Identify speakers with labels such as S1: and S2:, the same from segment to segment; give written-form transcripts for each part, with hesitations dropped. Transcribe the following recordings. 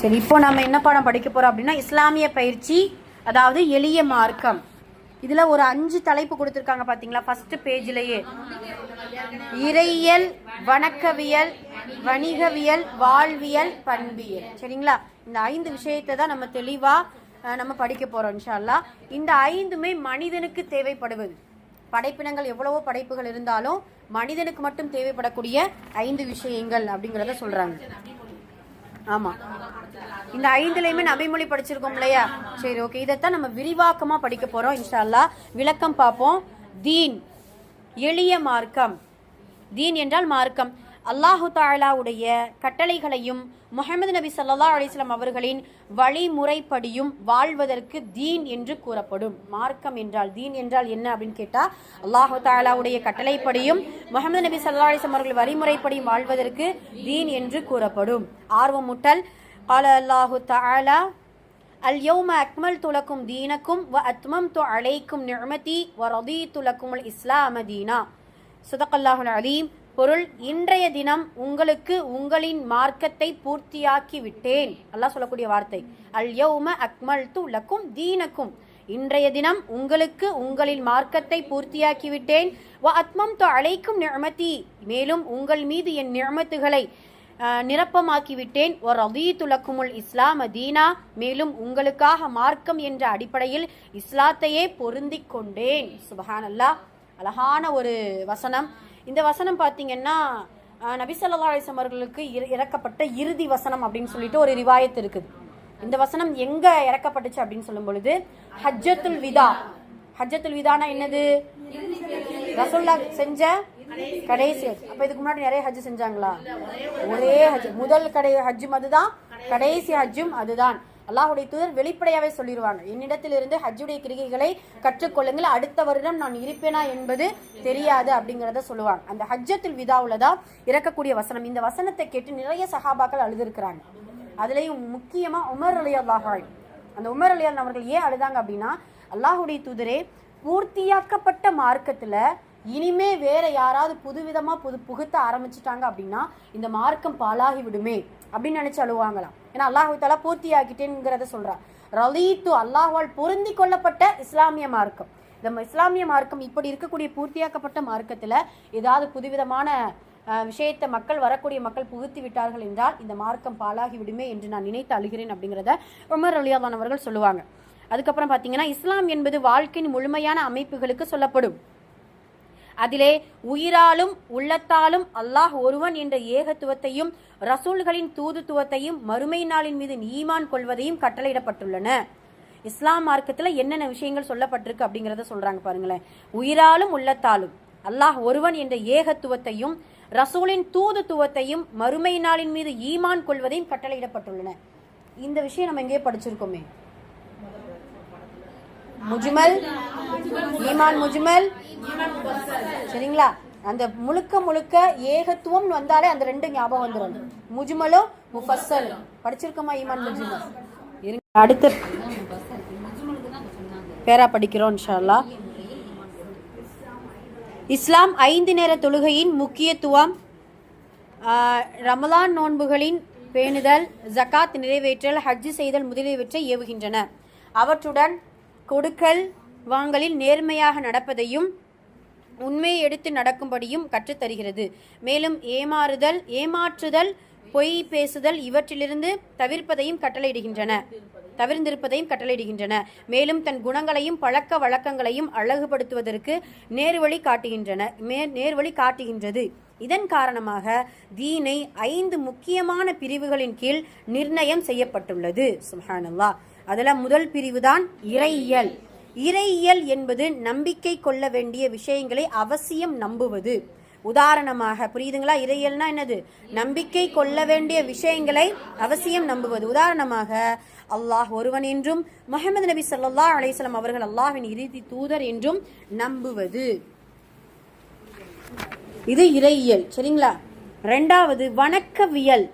S1: சரி, இப்போ நம்ம என்ன பாடம் படிக்க போறோம் அப்படின்னா இஸ்லாமிய பயிற்சி, அதாவது எளிய மார்க்கம். இதுல ஒரு 5 தலைப்பு கொடுத்துருக்காங்க பாத்தீங்களா? ஃபர்ஸ்ட் பேஜ்லயே இறையியல், வணக்கவியல், வணிகவியல், வாழ்வியல், பண்பியல். சரிங்களா? இந்த 5 விஷயத்தை தான் நம்ம தெளிவா நம்ம படிக்க போறோம் இன்ஷா அல்லாஹ். இந்த 5மே மனிதனுக்கு தேவைப்படுவது. படைப்பினங்கள் எவ்வளவோ படைப்புகள் இருந்தாலும் மனிதனுக்கு மட்டும் தேவைப்படக்கூடிய 5 விஷயங்கள் அப்படிங்கிறத சொல்றாங்க. ஆமா, இந்த 5லயுமே நபிமொழி படிச்சிருக்கோம் இல்லையா? சரி, ஓகே. இதைத்தான் நம்ம விரிவாக்கமா படிக்க போறோம் இன்ஷா அல்லாஹ். விளக்கம் பார்ப்போம். தீன், எளிய மார்க்கம். தீன் என்றால் மார்க்கம். அல்லாஹு தஆலாவுடைய கட்டளைகளையும் முஹம்மது நபி ஸல்லல்லாஹு அலைஹி வஸல்லம் அவர்களின் வழிமுறைப்படியும் வாழ்வதற்கு தீன் என்று கூறப்படும். மார்க்கம் என்றால், தீன் என்றால் என்ன அப்படின்னு கேட்டா, அல்லாஹு தஆலாவுடைய கட்டளைப்படியும் முஹம்மது நபி ஸல்லல்லாஹு அலைஹி வஸல்லம் அவர்கள் வழிமுறைப்படியும் வாழ்வதற்கு தீன் என்று கூறப்படும். ஆர்வமூட்டல். قال الله تعالى اليوم أكملت لكم دينكم وأتممت عليكم نعمتي ورضيت لكم الإسلام دينا. صدق الله العليم. பொருள், இன்றைய தினம் உங்களுக்கு உங்களின் மார்க்கத்தை பூர்த்தியாக்கி விட்டேன். அல்லாஹ் சொல்லக்கூடிய வார்த்தை அல் யௌம அக்மல்து லக்கும் தீனக்கும். இன்றைய தினம் உங்களுக்கு உங்களின் மார்க்கத்தை பூர்த்தியாக்கி விட்டேன். வ அத்மம்து அலைக்கும் நிஅமதி, மேலும் உங்கள் மீது என் நிஅமத்துகளை நிரப்பமாக்கி விட்டேன். ஒ ரதீது லக்குமுல் இஸ்லாம தீனா, மேலும் உங்களுக்காக மார்க்கம் என்ற அடிப்படையில் இஸ்லாத்தையே பொருந்திக் கொண்டேன். சுப்ஹானல்லாஹ். அழகான ஒரு வசனம். இந்த வசனம் பார்த்தீங்கன்னா நபி ஸல்லல்லாஹு அலைஹி வஸல்லம் அவர்களுக்கு இறக்கப்பட்ட இறுதி வசனம் அப்படின்னு சொல்லிட்டு ஒரு ரிவாயத் இருக்குது. இந்த வசனம் எங்க இறக்கப்பட்டுச்சு அப்படின்னு சொல்லும் பொழுது ஹஜ்ஜத்துல் விதா. ஹஜ்ஜத்துல் விதானா என்னது? ரசூலுல்லாஹ் செஞ்ச கடைசி ஹஜ். அப்ப இதுக்கு முன்னாடி நிறைய ஹஜ் செஞ்சாங்களா? ஒரே ஹஜ். முதல் ஹஜ்ஜும் அதுதான், கடைசி ஹஜ்ஜும் அதுதான். அல்லாஹ்வுடைய தூதர் வெளிப்படையாவே சொல்லிடுவாங்க, என்னிடத்திலிருந்து ஹஜ்ஜுடைய கிரிகைகளை கற்றுக்கொள்ளுங்கள், அடுத்த வருடம் நான் இருப்பேனா என்பது தெரியாது அப்படிங்கிறத சொல்லுவாங்க. அந்த ஹஜ்ஜத்துல் விதாவுல தான் இறக்கக்கூடிய வசனம். இந்த வசனத்தை கேட்டு நிறைய சஹாபாக்கள் அழுதுருக்கிறாங்க. அதுலயும் முக்கியமா உமர் ரலியல்லாஹு அன்ஹு. அந்த உமர் ரலியல்லாஹு அவர்கள் ஏன் அழுதாங்க அப்படின்னா, அல்லாஹ்வுடைய தூதரே, பூர்த்தியாக்கப்பட்ட மார்க்கத்துல இனிமே வேற யாராவது புதுவிதமா புகுத்த ஆரம்பிச்சுட்டாங்க அப்படின்னா இந்த மார்க்கம் பாழாகி விடுமே அப்படின்னு நினைச்சு அழுவாங்களாம். ஏன்னா அல்லாஹு தஆலா பூர்த்தியாக்கிட்டேங்கிறத சொல்றார். ரலீத்து, அல்லாஹ்வால் பொருந்தி கொள்ளப்பட்ட இஸ்லாமிய மார்க்கம். இந்த இஸ்லாமிய மார்க்கம் இப்படி இருக்கக்கூடிய பூர்த்தியாக்கப்பட்ட மார்க்கத்துல ஏதாவது புதுவிதமான விஷயத்தை வரக்கூடிய மக்கள் புகுத்தி விட்டார்கள் என்றால் இந்த மார்க்கம் பாழாகி விடுமே என்று நான் நினைத்து அழுகிறேன் அப்படிங்கிறத உமர் ரலியல்லாஹு அன்ஹு அவர்கள் சொல்லுவாங்க. அதுக்கப்புறம் பாத்தீங்கன்னா, இஸ்லாம் என்பது வாழ்க்கையின் முழுமையான அமைப்புகளுக்கு சொல்லப்படும். அதிலே உயிராலும் உள்ளத்தாலும் அல்லாஹ் ஒருவன் என்ற ஏகத்துவத்தையும் ரசூல்களின் தூதுத்துவத்தையும் மறுமை நாளின் மீது ஈமான் கொள்வதையும் கட்டளையிடப்பட்டுள்ளன. இஸ்லாம் மார்க்கத்துல என்னென்ன விஷயங்கள் சொல்லப்பட்டிருக்கு அப்படிங்கறத சொல்றாங்க பாருங்களேன். உயிராலும் உள்ளத்தாலும் அல்லாஹ் ஒருவன் என்ற ஏகத்துவத்தையும் ரசூலின் தூதுத்துவத்தையும் மறுமை நாளின் மீது ஈமான் கொள்வதையும் கட்டளையிடப்பட்டுள்ளன. இந்த விஷயம் நம்ம எங்கேயே படிச்சிருக்கோமே. முஜ்மல், ஈமான் முஜ்மல். சரிங்களா? அந்த முழுக்க ஏகத்துவம் வந்தாலே அந்த 2 ஞாபகம் வந்துடும். முஜ்மலும் முஃபஸ்ஸலும் படிச்சிருக்கோமா? ஈமான் முஜ்மல். அடுத்து பேரா படிக்கிறோம் இன்ஷா அல்லாஹ். இஸ்லாம் 5 நேர தொழுகையின் முக்கியத்துவம், ரமலான் நோன்புகளின் பேணுதல், ஜகாத் நிறைவேற்றல், ஹஜ் செய்தல் முதலியவற்றை ஏவுகின்றன. அவற்றுடன் கொடுக்கல் வாங்கலில் நேர்மையாக நடப்பதையும் உண்மையை எடுத்து நடக்கும்படியும் கற்றுத்தருகிறது. மேலும் ஏமாற்றுதல், பொய் பேசுதல் இவற்றிலிருந்து தவிர்ந்திருப்பதையும் கட்டளையிடுகின்றன. மேலும் தன் குணங்களையும் பழக்க வழக்கங்களையும் அழகுபடுத்துவதற்கு நேர்வழி காட்டுகின்றது. இதன் காரணமாக தீனை 5 முக்கியமான பிரிவுகளின் கீழ் நிர்ணயம் செய்யப்பட்டுள்ளது. சுப்ஹானல்லாஹ். அதுல முதல் பிரிவு தான் இறையியல். இறையியல் என்பது நம்பிக்கை கொள்ள வேண்டிய விஷயங்களை அவசியம் நம்புவது. உதாரணமாக, புரியுதுங்களா? இறையியல்னா என்னது? நம்பிக்கை கொள்ள வேண்டிய விஷயங்களை அவசியம் நம்புவது. உதாரணமாக, அல்லாஹ் ஒருவன் என்றும் முஹம்மது நபி ஸல்லல்லாஹு அலைஹி வஸல்லம் அவர்கள் அல்லாஹ்வின் இறுதி தூதர் என்றும் நம்புவது. இது இறையியல். சரிங்களா? 2வது வணக்கவியல்.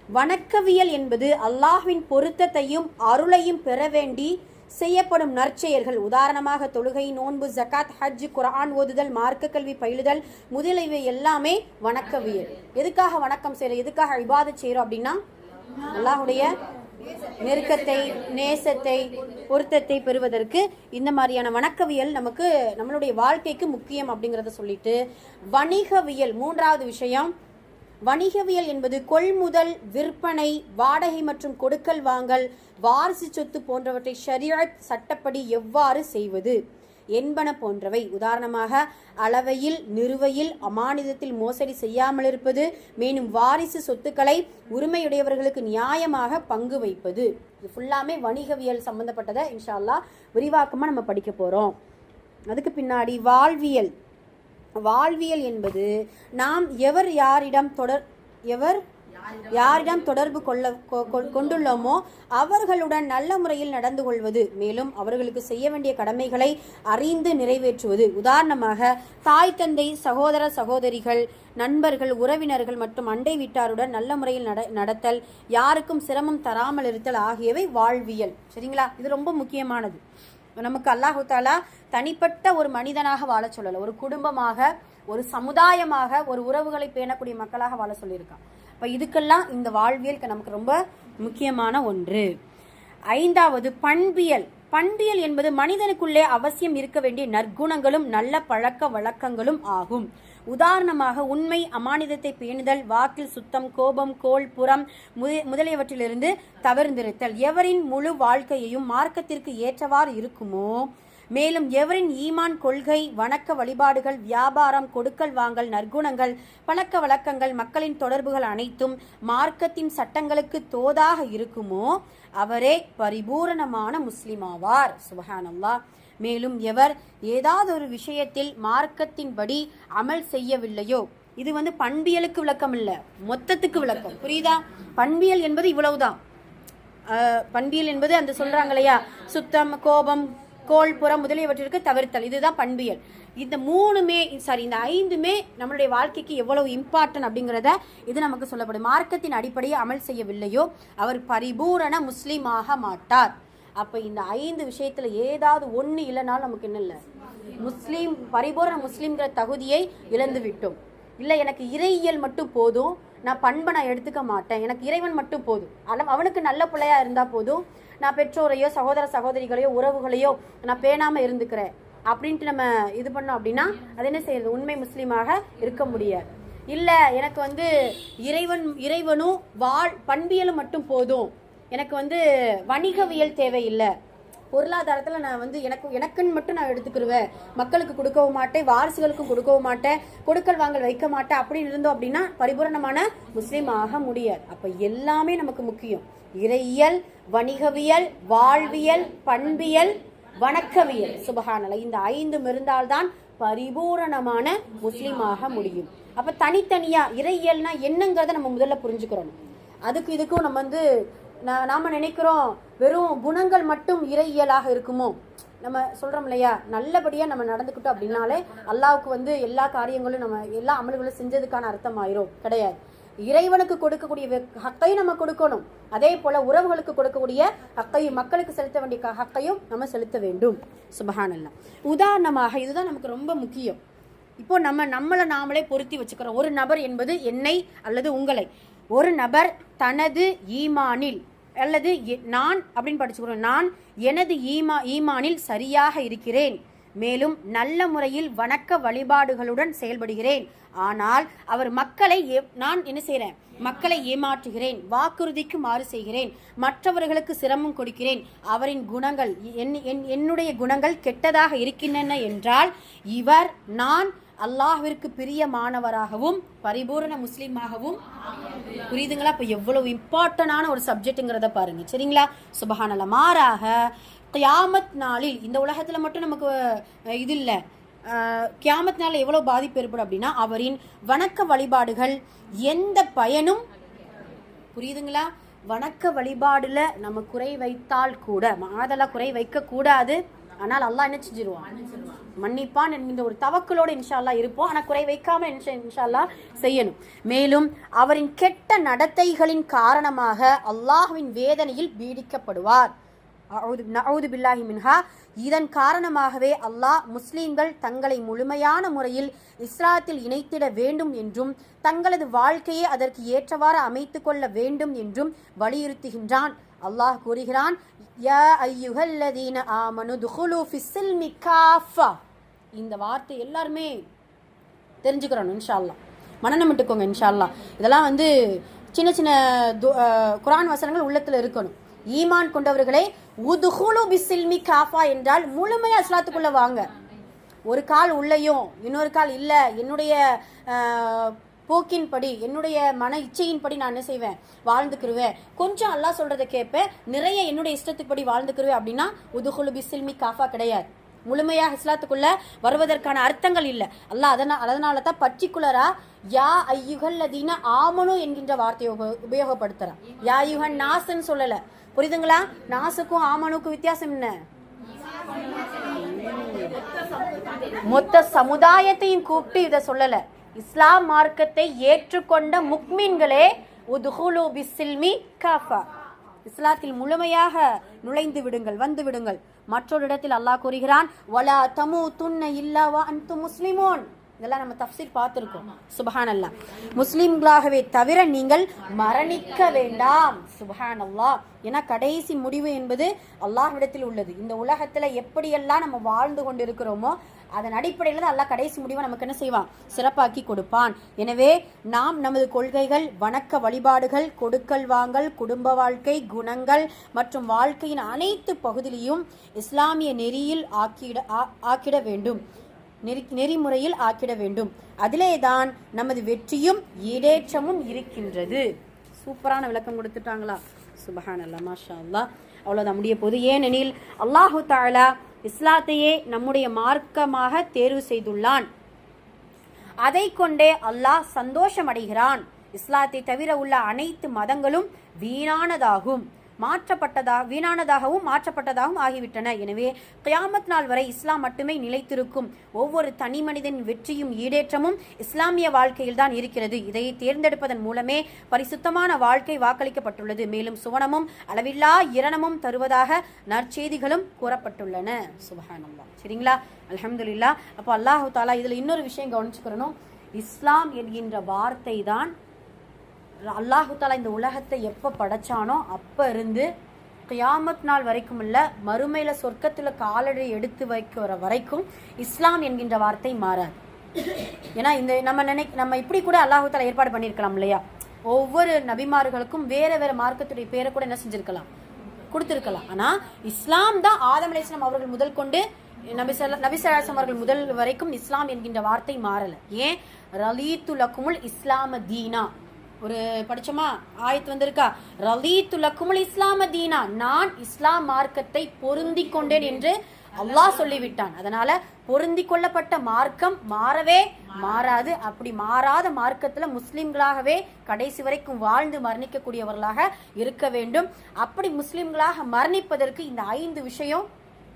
S1: வணக்கவியல் என்பது அல்லாஹ்வின் பொருத்தத்தையும் அருளையும் பெற வேண்டி செய்யப்படும் நற்செயல்கள். உதாரணமாக தொழுகை, நோன்பு, ஜகாத், ஹஜ், குர்ஆன் ஓதுதல், மார்க்க கல்வி பயிலுதல் முதலியவை எல்லாமே வணக்கவியல். எதுக்காக வணக்கம் செய்யறோம், எதுக்காக இபாதத் செய்யறோம் அப்படின்னா அல்லாஹ்வுடைய நெருக்கத்தை, நேசத்தை, பொருத்தத்தை பெறுவதற்கு இந்த மாதிரியான வணக்கவியல் நமக்கு நம்மளுடைய வாழ்க்கைக்கு முக்கியம் அப்படிங்கிறத சொல்லிட்டு, வணிகவியல் மூன்றாவது விஷயம். வணிகவியல் என்பது கொள்முதல், விற்பனை, வாடகை மற்றும் கொடுக்கல் வாங்கல், வாரிசு சொத்து போன்றவற்றை ஷரியத் சட்டப்படி எவ்வாறு செய்வது என்பன போன்றவை. உதாரணமாக அளவையில், நிறுவையில், அமானிதத்தில் மோசடி செய்யாமல் இருப்பது, மேலும் வாரிசு சொத்துக்களை உரிமையுடையவர்களுக்கு நியாயமாக பங்கு வைப்பது. இது ஃபுல்லாமே வணிகவியல் சம்பந்தப்பட்டதை இன்ஷா அல்லாஹ் விரிவாக்கமாக நம்ம படிக்க போகிறோம். அதுக்கு பின்னாடி வாழ்வியல். வாழ்வியல் என்பது நாம் யாரிடம் தொடர்பு கொண்டுள்ளோமோ அவர்களுடன் நல்ல முறையில் நடந்து கொள்வது, மேலும் அவர்களுக்கு செய்ய வேண்டிய கடமைகளை அறிந்து நிறைவேற்றுவது. உதாரணமாக தாய் தந்தை, சகோதர சகோதரிகள், நண்பர்கள், உறவினர்கள் மற்றும் அண்டை வீட்டாருடன் நல்ல முறையில் நடத்தல், யாருக்கும் சிரமம் தராமல் இருத்தல் ஆகியவை வாழ்வியல். சரிங்களா? இது ரொம்ப முக்கியமானது. நமக்கு அல்லாஹு தாலா தனிப்பட்ட ஒரு மனிதனாக வாழ சொல்லலை, ஒரு குடும்பமாக, ஒரு சமுதாயமாக, ஒரு உறவுகளை பேணக்கூடிய மக்களாக வாழ சொல்லியிருக்கான். இப்போ இதுக்கெல்லாம் இந்த வாழ்வியல் நமக்கு ரொம்ப முக்கியமான ஒன்று. ஐந்தாவது பண்பியல். பண்பியல் என்பது மனிதனுக்குள்ளே அவசியம் இருக்க வேண்டிய நற்குணங்களும் நல்ல பழக்க வழக்கங்களும் ஆகும். உதாரணமாக உண்மை, அமானிதத்தை பேணுதல், வாக்கில் சுத்தம், கோபம், கோல், புறம் முதலியவற்றிலிருந்து தவிர்ந்திருத்தல், எவரின் முழு வாழ்க்கையையும் மார்க்கத்திற்கு ஏற்றவாறு இருக்குமோ, மேலும் எவரின் ஈமான், கொள்கை, வணக்க வழிபாடுகள், வியாபாரம், கொடுக்கல் வாங்கல், நற்குணங்கள், பழக்க வழக்கங்கள், மக்களின் தொடர்புகள் அனைத்தும் மார்க்கத்தின் சட்டங்களுக்கு தோதாக இருக்குமோ அவரே பரிபூரணமான முஸ்லிமாவார். சுப்ஹானல்லாஹ். மேலும் எவர் ஏதாவது ஒரு விஷயத்தில் மார்க்கத்தின்படி அமல் செய்யவில்லையோ, இது பண்பியலுக்கு விளக்கம் இல்லை, மொத்தத்துக்கு விளக்கம். புரியுதா? பண்பியல் என்பது இவ்வளவுதான். பண்பியல் என்பது அந்த சொல்றாங்க இல்லையா, சுத்தம், கோபம், கோல், புறம் முதலியவற்றிற்கு தவிர்த்தல், இதுதான் பண்பியல். இந்த இந்த ஐந்துமே நம்மளுடைய வாழ்க்கைக்கு எவ்வளவு இம்பார்ட்டன்ட் அப்படிங்கிறத இது நமக்கு சொல்லப்படும். மார்க்கத்தின் அடிப்படையை அமல் செய்யவில்லையோ அவர் பரிபூரண முஸ்லீமாக மாட்டார். அப்ப இந்த 5 விஷயத்துல ஏதாவது ஒண்ணு இல்லைனாலும் நமக்கு என்ன இல்லை, முஸ்லீம், பரிபூரண முஸ்லீம்ங்கிற தகுதியை இழந்து விட்டோம். இல்லை எனக்கு இறையியல் மட்டும் போதும், நான் பண்பை நான் எடுத்துக்க மாட்டேன், எனக்கு இறைவன் மட்டும் போதும், அவனுக்கு நல்ல பிள்ளையா இருந்தா போதும், நான் பெற்றோரையோ சகோதர சகோதரிகளையோ உறவுகளையோ நான் பேணாம இருந்துக்கிறேன் அப்படின்ட்டு நம்ம இது பண்ணோம் அப்படின்னா அது என்ன செய்யறது, உண்மை முஸ்லீமாக இருக்க முடியாது. இல்லை எனக்கு இறைவனும் பண்பியலும் மட்டும் போதும், எனக்கு வணிகவியல் தேவையில்லை, பொருளாதாரத்தில் நான் எனக்குன்னு மட்டும் நான் எடுத்துக்கிடுவேன், மக்களுக்கு கொடுக்கவும் மாட்டேன், வாரிசுகளுக்கும் கொடுக்கவும் மாட்டேன், கொடுக்கல் வாங்கல் வைக்க மாட்டேன் அப்படின்னு இருந்தோம் அப்படின்னா பரிபூரணமான முஸ்லீம் ஆக முடியாது. அப்போ எல்லாமே நமக்கு முக்கியம். இறையியல், வணிகவியல், வாழ்வியல், பண்பியல், வணக்கவியல். சுபஹானல்லாஹ். இந்த 5 இருந்தால்தான் பரிபூரணமான முஸ்லீமாக முடியும். அப்போ தனித்தனியா இறையியல்னா என்னங்கிறத நம்ம முதல்ல புரிஞ்சுக்கிறோம். அதுக்கு இதுக்கும் நம்ம நாம நினைக்கிறோம் வெறும் குணங்கள் மட்டும் இறையியலாக இருக்குமோ, நம்ம சொல்றோம் இல்லையா, நல்லபடியா நம்ம நடந்துக்கிட்டோம் அப்படின்னாலே அல்லாஹ்வுக்கு எல்லா காரியங்களும் நம்ம எல்லா அமல்களும் செஞ்சதுக்கான அர்த்தம் ஆயிரும். கிடையாது. இறைவனுக்கு கொடுக்கக்கூடிய ஹக்கையும் நம்ம கொடுக்கணும், அதே போல உறவுகளுக்கு கொடுக்கக்கூடிய ஹக்கையும், மக்களுக்கு செலுத்த வேண்டிய ஹக்கையும் நம்ம செலுத்த வேண்டும். சுப்ஹானல்லாஹ். உதாரணமாக இதுதான் நமக்கு ரொம்ப முக்கியம். இப்போ நம்மளை நாமளே பொருத்தி வச்சுக்கிறோம். ஒரு நபர் என்பது என்னை அல்லது உங்களை, ஒரு நபர் தனது ஈமானில் அல்லது நான் அப்படின்னு படிச்சுக்கிறோம், நான் எனது ஈமானில் சரியாக இருக்கிறேன், மேலும் நல்ல முறையில் வணக்க வழிபாடுகளுடன் செயல்படுகிறேன், ஆனால் அவர் நான் என்ன செய்கிறேன், மக்களை ஏமாற்றுகிறேன், வாக்குறுதிக்கு மாறு செய்கிறேன், மற்றவர்களுக்கு சிரமம் கொடுக்கிறேன், அவரின் குணங்கள் என்னுடைய குணங்கள் கெட்டதாக இருக்கின்றன என்றால் இவர் நான் அல்லாஹ்விற்கு பிரியமானவராகவும் பரிபூரண முஸ்லீமாகவும். புரியுதுங்களா? இப்போ எவ்வளவு இம்பார்ட்டன்டான ஒரு சப்ஜெக்ட்டுங்கிறத பாருங்க. சரிங்களா? சுபஹானல்லாஹ். மாறாக கியாமத் நாளில், இந்த உலகத்தில் மட்டும் நமக்கு இது இல்லை, கியாமத் நாளில் எவ்வளோ பாதிப்பு ஏற்படும் அப்படின்னா அவரின் வணக்க வழிபாடுகள் எந்த பயனும். புரியுதுங்களா? வணக்க வழிபாடுல நம்ம குறை வைத்தால் கூட, அதெல்லாம் குறை வைக்க கூடாது, ஆனால் அல்லாஹ் என்ன செஞ்சிருவான், மன்னிப்பான் என்கின்ற ஒரு தவக்கலோடு இன்ஷா அல்லாஹ் இருப்போம். ஆனால் குறை வைக்காம இன்ஷா அல்லாஹ் செய்யணும். மேலும் அவரின் கெட்ட நடத்தைகளின் காரணமாக அல்லாஹ்வின் வேதனையில் பீடிக்கப்படுவார். நஊது பில்லாஹி மின்ஹா. இதன் காரணமாகவே அல்லாஹ் முஸ்லிம்கள் தங்களை முழுமையான முறையில் இஸ்லாத்தில் இணைத்திட வேண்டும் என்றும் தங்களது வாழ்க்கையை அதற்கு ஏற்றவாறு அமைத்து கொள்ள வேண்டும் என்றும் வலியுறுத்துகின்றான். அல்லாஹ் கூறுகிறான், யா அய்யுஹல்லதீன ஆமனு துகுலு ஃபிஸ்ஸில்மி காஃபா. இந்த வார்த்தை எல்லாருமே தெரிஞ்சுக்கிறோம் இன்ஷா அல்லாஹ், மனனம் விட்டுக்கோங்க இன்ஷா அல்லாஹ். இதெல்லாம் சின்ன சின்ன குர்ஆன் வசனங்கள் உள்ளத்தில் இருக்கணும். ஈமான் கொண்டவர்களே உதுகுலு பிஸ்ஸில்மி காஃபா என்றால் முழுமையா இஸ்லாத்துக்குள்ள வாங்க. ஒரு கால் உள்ளேயும் இன்னொரு கால் இல்ல, என்னுடைய போக்கின்படி என்னுடைய மன இச்சையின்படி நான் என்ன செய்வேன், வாழ்ந்துக்கிருவேன், கொஞ்சம் அல்லாஹ் சொல்றதை கேட்பேன், நிறைய என்னுடைய இஷ்டத்துக்குப்படி வாழ்ந்துக்கிருவேன் அப்படின்னா உதுகுலு பிஸ்ஸில்மி காஃபா கிடையாது. முழுமையாக இஸ்லாத்துக்குள்ள வருவதற்கான அர்த்தங்கள் இல்லை. அல்லாஹ் அதனால தான் பர்டிகுலரா யா ஐயுகல்லதீன ஆமனு என்கின்ற வார்த்தையை உபயோகப்படுத்துறான். யா ஐயுகன் நாஸ்ன்னு சொல்லல. புரியுதுங்களா? நாசுக்கும் ஆமனுக்கும் வித்தியாசம் என்ன? மொத்த சமுதாயத்தையும் கூப்பிட்டு இதை சொல்லல. இஸ்லாம் மார்க்கத்தை ஏற்றுக்கொண்ட முக்மீன்களே உதுகுலு பிஸ்ஸில்மி காஃபா, இஸ்லாத்தில் முழுமையாக நுழைந்து விடுங்கள், வந்து விடுங்கள். மற்றொரு இடத்தில் அல்லாஹ் கூறுகிறான், வலா தமூதுன்ன இல்லா வ அன்தும் முஸ்லிமூன். இதெல்லாம் நம்ம தஃப்சீர் பார்த்திருக்கோம். சுப்ஹானல்லாஹ். முஸ்லிம்களாகவே தவிர நீங்கள் மரணிக்க வேண்டாம். சுப்ஹானல்லாஹ். ஏன்னா கடைசி முடிவு என்பது அல்லாஹ்விடத்தில் உள்ளது. இந்த உலகத்துல எப்படியெல்லாம் நம்ம வாழ்ந்து கொண்டிருக்கிறோமோ அதன் அடிப்படையில் தான் அல்லாஹ் கடைசி முடிவை நமக்கு என்ன செய்வான், சிறப்பாக்கி கொடுப்பான். எனவே நாம் நமது கொள்கைகள், வணக்க வழிபாடுகள், கொடுக்கல் வாங்கல், குடும்ப வாழ்க்கை, குணங்கள் மற்றும் வாழ்க்கையின் அனைத்து பகுதியிலையும் இஸ்லாமிய நெறியில் ஆக்கிட வேண்டும், நெறிமுறையில் ஆக்கிட வேண்டும். அதிலே தான் நமது வெற்றியும் ஈடேற்றமும் இருக்கின்றது. சூப்பரான விளக்கம் கொடுத்துட்டாங்களா? சுப்ஹானல்லாஹ், மாஷா அல்லாஹ். அவ்வளோதான் முடிய போது. ஏனெனில் அல்லாஹு தஆலா இஸ்லாத்தையே நம்முடைய மார்க்கமாக தேர்வு செய்துள்ளான். அதை கொண்டே அல்லாஹ் சந்தோஷம் அடைகிறான். இஸ்லாத்தை தவிர உள்ள அனைத்து மதங்களும் வீணானதாகவும் மாற்றப்பட்டதாகவும் ஆகிவிட்டன. எனவே கியாமத் நாள் வரை இஸ்லாம் மட்டுமே நிலைத்திருக்கும். ஒவ்வொரு தனி மனிதனின் வெற்றியும் ஈடேற்றமும் இஸ்லாமிய வாழ்க்கையில் தான் இருக்கிறது. இதை தேர்ந்தெடுப்பதன் மூலமே பரிசுத்தமான வாழ்க்கை வாக்களிக்கப்பட்டுள்ளது. மேலும் சுவனமும் அளவில்லா இரணமும் தருவதாக நற்செய்திகளும் கூறப்பட்டுள்ளன. சுப்ஹானல்லாஹ். சரிங்களா? அல்ஹம்துலில்லாஹ். அப்போ அல்லாஹு தாலா இதுல இன்னொரு விஷயம் கவனிச்சுக்கிறணும். இஸ்லாம் என்கின்ற வார்த்தை தான் அல்லாஹு தாலா இந்த உலகத்தை எப்போ படைச்சானோ அப்போ இருந்து கியாமத் நாள் வரைக்கும் இல்லை, மறுமையில சொர்க்கத்தில் காலடி எடுத்து வைக்கிற வரைக்கும் இஸ்லாம் என்கின்ற வார்த்தை மாறாது. ஏன்னா இந்த நம்ம இப்படி கூட அல்லாஹு தாலா ஏற்பாடு பண்ணியிருக்கலாம் இல்லையா? ஒவ்வொரு நபிமார்களுக்கும் வேற வேற மார்க்கத்துடைய பேரை கூட என்ன செஞ்சிருக்கலாம், கொடுத்திருக்கலாம். ஆனா இஸ்லாம் தான் ஆதம் அலைஹிஸ்ஸலாம் அவர்கள் முதல் கொண்டு நபி ஸல்லல்லாஹு அலைஹி அவர்கள் முதல் வரைக்கும் இஸ்லாம் என்கின்ற வார்த்தை மாறல. ஏன்? ரலீத்து லக்குமுல் இஸ்லாம தீனா. ஒரு படிச்சோமா ஆயத்து வந்திருக்கா, ரலீத்து லக்குமுல் இஸ்லாம தீனா, நான் இஸ்லாம் மார்க்கத்தை பொருந்தி கொண்டேன் என்று அல்லாஹ் சொல்லிவிட்டான். அதனால பொருந்தி கொள்ளப்பட்ட மார்க்கம் மாறவே மாறாது. அப்படி மாறாத மார்க்கத்துல முஸ்லிம்களாகவே கடைசி வரைக்கும் வாழ்ந்து மரணிக்கக்கூடியவர்களாக இருக்க வேண்டும். அப்படி முஸ்லிம்களாக மரணிப்பதற்கு இந்த 5 விஷயம்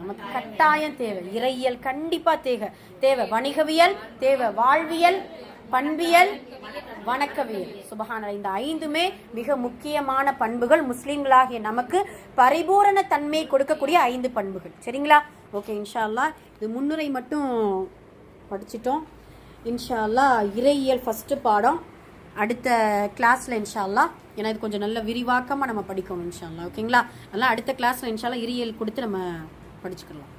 S1: நமக்கு கட்டாயம் தேவை. இறையியல் கண்டிப்பா தேவை, வணிகவியல் தேவை, வாழ்வியல், பண்பியல், வணக்கவியல். சுபஹானல்லாஹ். இந்த 5மே மிக முக்கியமான பண்புகள். முஸ்லிம்களாகிய நமக்கு பரிபூரண தன்மை கொடுக்கக்கூடிய 5 பண்புகள். சரிங்களா? ஓகே, இன்ஷா அல்லாஹ். இது முன்னுரை மட்டும் படிச்சிட்டோம். இன்ஷா அல்லாஹ் இறையியல் ஃபர்ஸ்ட் பாடம் அடுத்த கிளாஸ்ல இன்ஷா அல்லாஹ். ஏன்னா இது கொஞ்சம் நல்ல விரிவாக்கமா நம்ம படிக்கணும் இன்ஷா அல்லாஹ். ஓகேங்களா? அதெல்லாம் அடுத்த கிளாஸ்ல இன்ஷா அல்லாஹ் இறையியல் கொடுத்து நம்ம படிச்சுக்கலாம்.